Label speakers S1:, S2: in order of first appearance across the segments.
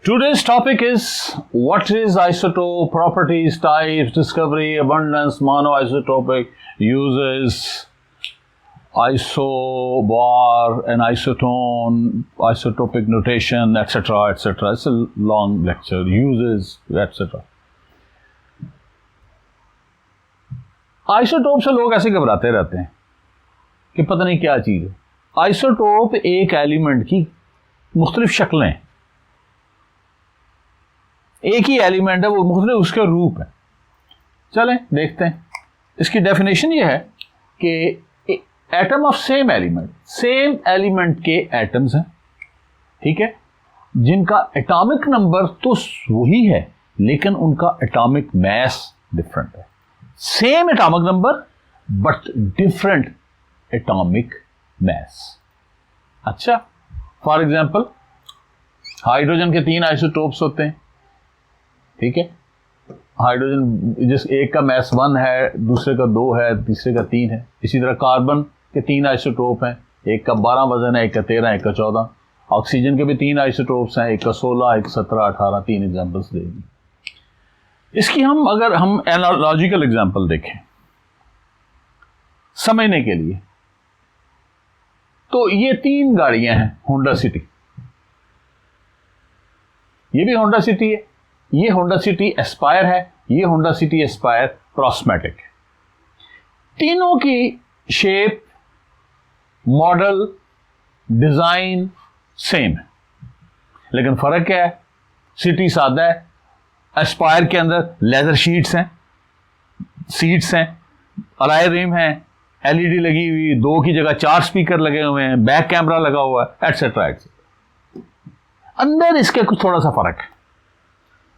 S1: Today's topic is what is isotope, properties, types, discovery, abundance, monoisotopic, uses, isobar and isotone, isotopic notation, etc., etc. It's a long lecture. Uses, etc. Isotope से लोग ऐसे घबराते रहते हैं कि पता नहीं क्या चीज़ है। आइसोटोप एक एलिमेंट की मुख्तलिफ शक्लें, एक ही एलिमेंट है, वो मुख्तलिफ उसके रूप है। चलें देखते हैं। इसकी डेफिनेशन ये है कि एटम ऑफ सेम एलिमेंट के एटम्स हैं, ठीक है, जिनका एटॉमिक नंबर तो वही है लेकिन उनका एटॉमिक मास डिफरेंट है। Same atomic number but different atomic mass. अच्छा, फॉर एग्जांपल हाइड्रोजन के 3 आइसोटोप्स होते हैं, ठीक है। हाइड्रोजन जिस एक का मास 1 है, दूसरे का 2 है, तीसरे का 3 है। इसी तरह कार्बन के 3 आइसोटोप हैं, एक का 12 वजन है, एक का 13, एक का 14। ऑक्सीजन के भी 3 आइसोटोप्स हैं, एक का 16, एक 17, 18। 3 एग्जांपल्स देंगे। इसकी अगर हम एनालॉजिकल एग्जांपल देखें समझने के लिए, तो ये 3 गाड़ियां हैं होंडा सिटी। ये भी होंडा सिटी है, ये होंडा सिटी एस्पायर है, ये होंडा सिटी एस्पायर क्रॉसमैटिक है। तीनों की शेप, मॉडल, डिजाइन सेम है, लेकिन फर्क क्या है? सिटी सादा है, एस्पायर के अंदर लेदर सीट्स हैं, अलॉय रिम है, एलईडी लगी हुई, 2 की जगह 4 स्पीकर लगे हुए हैं, बैक कैमरा लगा हुआ है, एटसेट्रा एटसेट्रा। अंदर इसके कुछ थोड़ा सा फर्क है।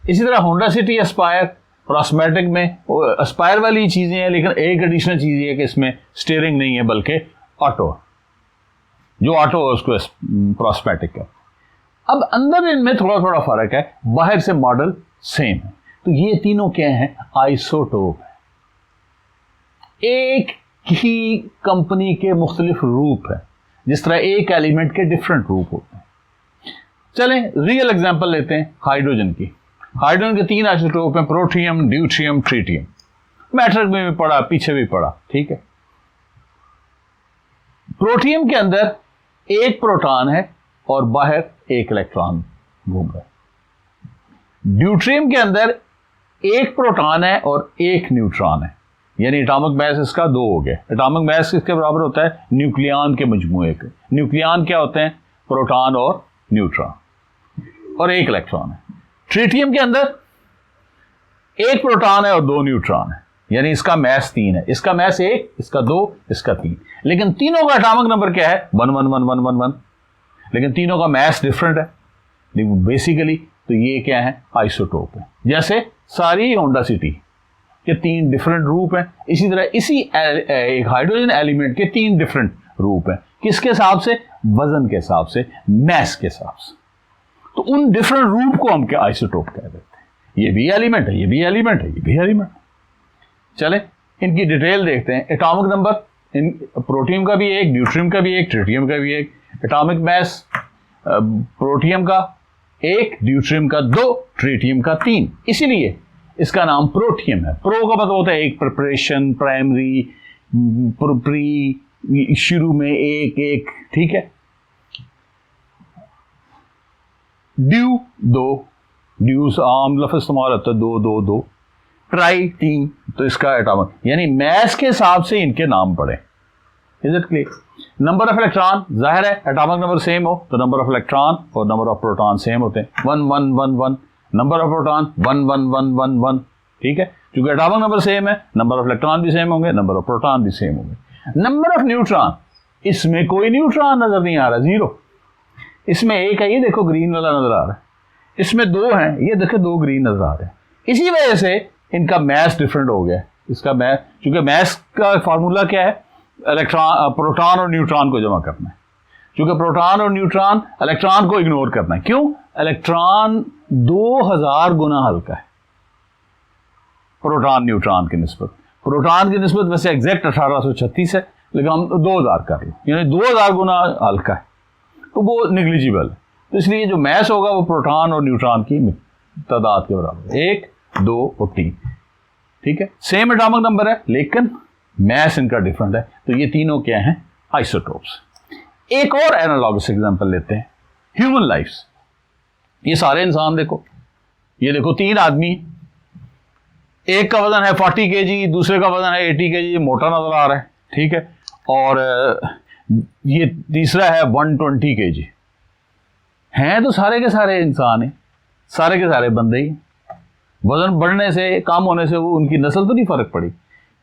S1: इसी तरह होंडा सिटी एस्पायर क्रॉसमैटिक में एस्पायर वाली चीजें हैं, लेकिन एक एडिशनल चीज ये है कि इसमें स्टीयरिंग नहीं है बल्कि ऑटो, जो ऑटो है उसको क्रॉसमैटिक का। अब अंदर इनमें थोड़ा थोड़ा फर्क है, बाहर से मॉडल सेम है। तो ये तीनों क्या हैं? आइसोटोप है। एक ही कंपनी के मुख्तलिफ रूप है, जिस तरह एक एलिमेंट के डिफरेंट रूप होते हैं। चलें रियल एग्जांपल लेते हैं हाइड्रोजन की। हाइड्रोजन के 3 आइसोटोप हैं, प्रोटियम, ड्यूट्रियम, ट्रिटियम। मैट्रिक में भी पढ़ा, पीछे भी पढ़ा, ठीक है। प्रोटियम के अंदर एक प्रोटॉन है और बाहर एक इलेक्ट्रॉन घूम रहा है। ड्यूट्रियम के अंदर एक प्रोटॉन है और एक न्यूट्रॉन है, यानी एटॉमिक मास इसका 2 हो गया। एटॉमिक मास किसके बराबर होता है? न्यूक्लियन के मजमूए के। न्यूक्लियन क्या होते हैं? प्रोटॉन और न्यूट्रॉन, और एक इलेक्ट्रॉन है। ट्रिटियम के अंदर एक प्रोटॉन है और 2 न्यूट्रॉन है, यानी इसका मास 3 है। इसका मास 1, इसका 2, इसका 3, लेकिन तीनों का एटॉमिक नंबर क्या है? 1 1 1 1 1 1, लेकिन तीनों का मास डिफरेंट है। बेसिकली तो ये क्या है? आइसोटोप है। जैसे सारी होंडा सिटी के 3 डिफरेंट रूप हैं, इसी तरह एक हाइड्रोजन एलिमेंट के 3 डिफरेंट रूप हैं। किसके हिसाब से? वजन के हिसाब से, मास के हिसाब से। तो उन डिफरेंट रूप को हम क्या आइसोटोप कह देते हैं। ये भी एलिमेंट है, ये भी एलिमेंट है, ये भी एलिमेंट। चले इनकी डिटेल देखते हैं। एटॉमिक नंबर इन प्रोटियम का भी 1, ड्यूट्रियम का भी 1, ट्रिटियम का भी 1। एटॉमिक मास प्रोटियम का 1, ड्यूट्रियम का 2, ट्रिटियम का 3, इसीलिए इसका नाम प्रोटियम है। प्रो का मतलब होता है एक, प्रिपरेशन, प्राइमरी, प्री, शुरू में एक, ठीक है। ड्यू 2, ड्यूस आम लफ्ज़ इस्तेमाल होता है 2 2 2। ट्राई 3, तो इसका एटॉमिक यानी मास के हिसाब से इनके नाम पड़े। Is it clear? Number of electron, जाहिर है एटॉमिक नंबर सेम हो तो नंबर ऑफ इलेक्ट्रॉन और नंबर ऑफ प्रोटॉन सेम होते हैं। 1 1 1 1, नंबर ऑफ प्रोटॉन 1 1 1 1 1, ठीक है। क्योंकि एटॉमिक नंबर सेम है, नंबर ऑफ इलेक्ट्रॉन भी सेम होंगे, नंबर ऑफ प्रोटॉन भी सेम होंगे। नंबर ऑफ न्यूट्रॉन, इसमें कोई न्यूट्रॉन नजर नहीं आ रहा, 0। इसमें 1 है, ये देखो ग्रीन वाला नजर आ रहा है। इसमें 2 हैं, ये देखो 2 ग्रीन नजर आ रहे हैं। इसी वजह से इनका मास डिफरेंट हो गया। इसका मास, क्योंकि मास का फार्मूला क्या है? इलेक्ट्रॉन, प्रोटॉन और न्यूट्रॉन को जमा करना है। क्योंकि प्रोटॉन और न्यूट्रॉन इलेक्ट्रॉन को इग्नोर करना है। क्यों? इलेक्ट्रॉन 2000 गुना हल्का है प्रोटॉन न्यूट्रॉन की निस्बत। प्रोटॉन की निस्बत वैसे एग्जैक्ट 1836 है, लेकिन हम 2000 कर लें, यानी 2000 गुना हल्का है, तो वो निग्लिजिबल है। तो इसलिए जो मैस होगा वो प्रोटॉन और न्यूट्रॉन की तादाद के बराबर है, 1, 2 और 3। ठीक है, सेम एटॉमिक नंबर है लेकिन मैस इनका डिफरेंट है। तो ये तीनों क्या हैं? आइसोटोप्स। एक और एनालॉगस एग्जांपल लेते हैं, ह्यूमन लाइफ्स। ये सारे इंसान देखो, ये देखो 3 आदमी, एक का वजन है 40 kg, दूसरे का वजन है 80 kg, मोटा नजर आ रहा है। ठीक है, और ये तीसरा है 120 kg। हैं तो सारे के सारे इंसान हैं, सारे के सारे बंदे ही। वजन बढ़ने से, कम होने से वो उनकी नस्ल तो नहीं फर्क पड़ी।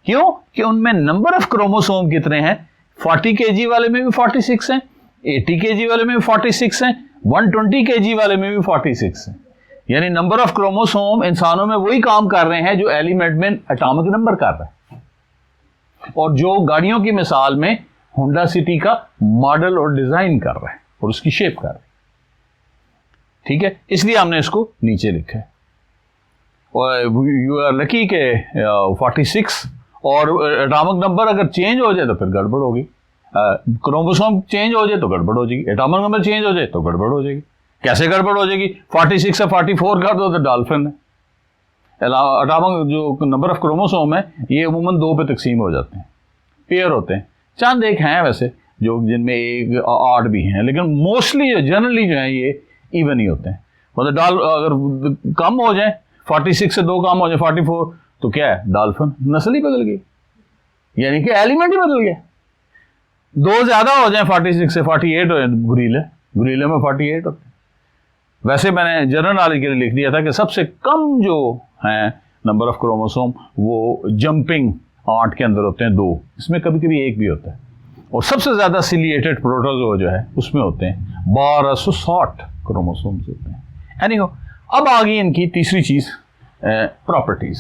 S1: क्यों? कि उनमें नंबर ऑफ क्रोमोसोम कितने हैं? 40 kg वाले में भी 46 हैं, 80 kg वाले में भी 46 हैं, 120 kg वाले में भी 46 हैं। यानी नंबर ऑफ क्रोमोसोम इंसानों में वही काम कर रहे हैं जो एलिमेंट में एटॉमिक नंबर कर रहा है। और जो गाड़ियों की मिसाल में होंडा सिटी का मॉडल और डिजाइन कर रहा है और उसकी शेप कर रहा है। ठीक है, इसलिए हमने इसको नीचे लिखा है। और यू आर लकी के 46, और एटॉमिक नंबर अगर चेंज हो जाए तो फिर गड़बड़ होगी। क्रोमोसोम चेंज हो जाए तो गड़बड़ हो जाएगी, एटॉमिक नंबर चेंज हो जाए तो गड़बड़ हो जाएगी। कैसे गड़बड़ हो जाएगी? 46 से 44 कर दो तो डॉल्फिन है। एटॉमिक जो नंबर ऑफ क्रोमोसोम है ये अमूमन 2 पे तकसीम हो जाते हैं, पेयर होते हैं। चंद एक हैं वैसे जो जिनमें 1, 8 भी हैं, लेकिन मोस्टली जनरली जो है ये इवन ही होते हैं। मतलब अगर कम हो जाए, 46 से 2 कम हो जाए 44, तो क्या है? डॉल्फिन। नस्ल ही बदल गई, यानी कि एलिमेंट ही बदल गया। 2 ज्यादा हो जाए 46 से 48 हो जाए, गुरीले में 48 होते हैं। वैसे मैंने जनरल नॉलेज के लिए लिख दिया था कि सबसे कम जो है नंबर ऑफ क्रोमोसोम वो जंपिंग आर्ट के अंदर होते हैं 2, इसमें कभी कभी 1 भी होता है। और सबसे ज्यादा सिलिएटेड प्रोटोजो जो है उसमें होते हैं 1260 क्रोमोसोम्स होते हैं। एनीहो, अब आ गई इनकी तीसरी चीज, प्रॉपर्टीज।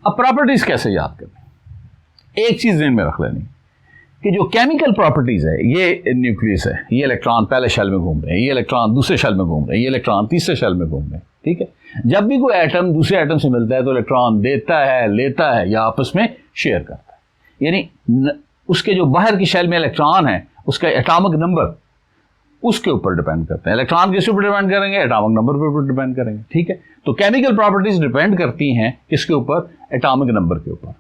S1: अब प्रॉपर्टीज कैसे याद करनी? एक चीज ध्यान में रख लेनी कि जो केमिकल प्रॉपर्टीज है, ये न्यूक्लियस है, ये इलेक्ट्रॉन पहले शेल में घूम रहे हैं, ये इलेक्ट्रॉन दूसरे शेल में घूम रहे हैं, ये इलेक्ट्रॉन तीसरे शेल में घूम रहे हैं। ठीक है, जब भी कोई एटम दूसरे एटम से मिलता है तो इलेक्ट्रॉन देता है, लेता है या आपस में शेयर करता है। यानी उसके जो बाहर की शेल में इलेक्ट्रॉन है उसका एटॉमिक नंबर उसके ऊपर डिपेंड करते हैं। इलेक्ट्रॉन किसके ऊपर डिपेंड करेंगे? एटॉमिक नंबर के ऊपर डिपेंड करेंगे। ठीक है, तो केमिकल प्रॉपर्टीज डिपेंड करती हैं किसके ऊपर? एटॉमिक नंबर के ऊपर।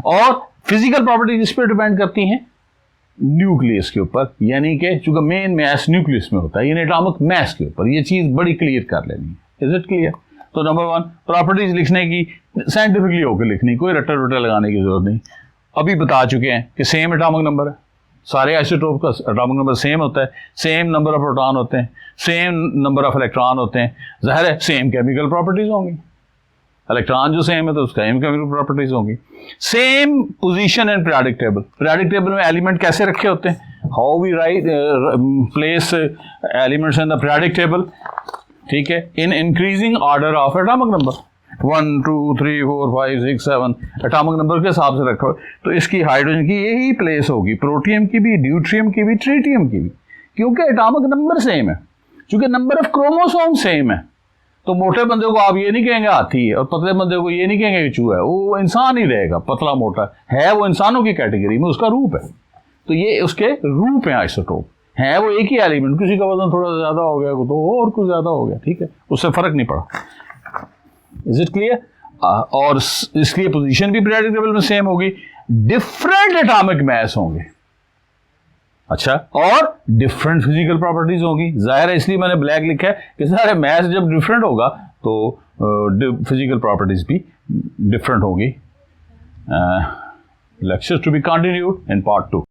S1: और फिजिकल प्रॉपर्टीज इस पर डिपेंड करती हैं न्यूक्लियस के ऊपर, यानी कि चूंकि मेन मैस न्यूक्लियस में होता है, यानी एटॉमिक मैस के ऊपर। ये चीज बड़ी क्लियर कर लेनी है। Is it clear? तो नंबर 1, प्रॉपर्टीज लिखने की साइंटिफिकली होकर लिखनी, कोई रट्टा रुट्टा लगाने की जरूरत नहीं। अभी बता चुके हैं कि सेम एटॉमिक नंबर है, सारे आइसोटोप का एटॉमिक नंबर सेम होता है, सेम नंबर ऑफ प्रोटॉन होते हैं, सेम नंबर ऑफ इलेक्ट्रॉन होते हैं। जाहिर है सेम केमिकल प्रॉपर्टीज होंगी, इलेक्ट्रॉन जो सेम है तो उसका सेम केमिकल प्रॉपर्टीज होंगी। Same position in periodic table. Periodic table में एलिमेंट कैसे रखे होते हैं? How we write place elements in the periodic table. ठीक है, in increasing order of atomic number, 1 2 3 4 5 6 7 atomic number के हिसाब से रखा हो। तो इसकी हाइड्रोजन की यही प्लेस होगी, प्रोटियम की भी, ड्यूट्रियम की भी, ट्रिटियम की भी, क्योंकि एटॉमिक नंबर सेम है। क्योंकि नंबर ऑफ क्रोमोसोम सेम है, तो मोटे बंदे को आप ये नहीं कहेंगे हाथी है, और पतले बंदे को ये नहीं कहेंगे कि चूहा है। वो इंसान ही रहेगा, पतला मोटा है, वो इंसानों की कैटेगरी में उसका रूप है। तो ये उसके रूप हैं आइसोटोप, है वो एक ही एलिमेंट, किसी का वजन थोड़ा ज्यादा हो गया तो और कुछ ज्यादा हो गया। ठीक है, उससे फर्क नहीं पड़ा। Is it clear? और इसलिए पोजीशन भी पीरियोडिक टेबल में सेम होगी, डिफरेंट एटॉमिक मास होंगे। अच्छा, और डिफरेंट फिजिकल प्रॉपर्टीज होंगी। जाहिर है इसलिए मैंने ब्लैक लिखा है कि सारे मास जब डिफरेंट होगा तो फिजिकल प्रॉपर्टीज भी डिफरेंट होगी। Lectures to be continued in part 2।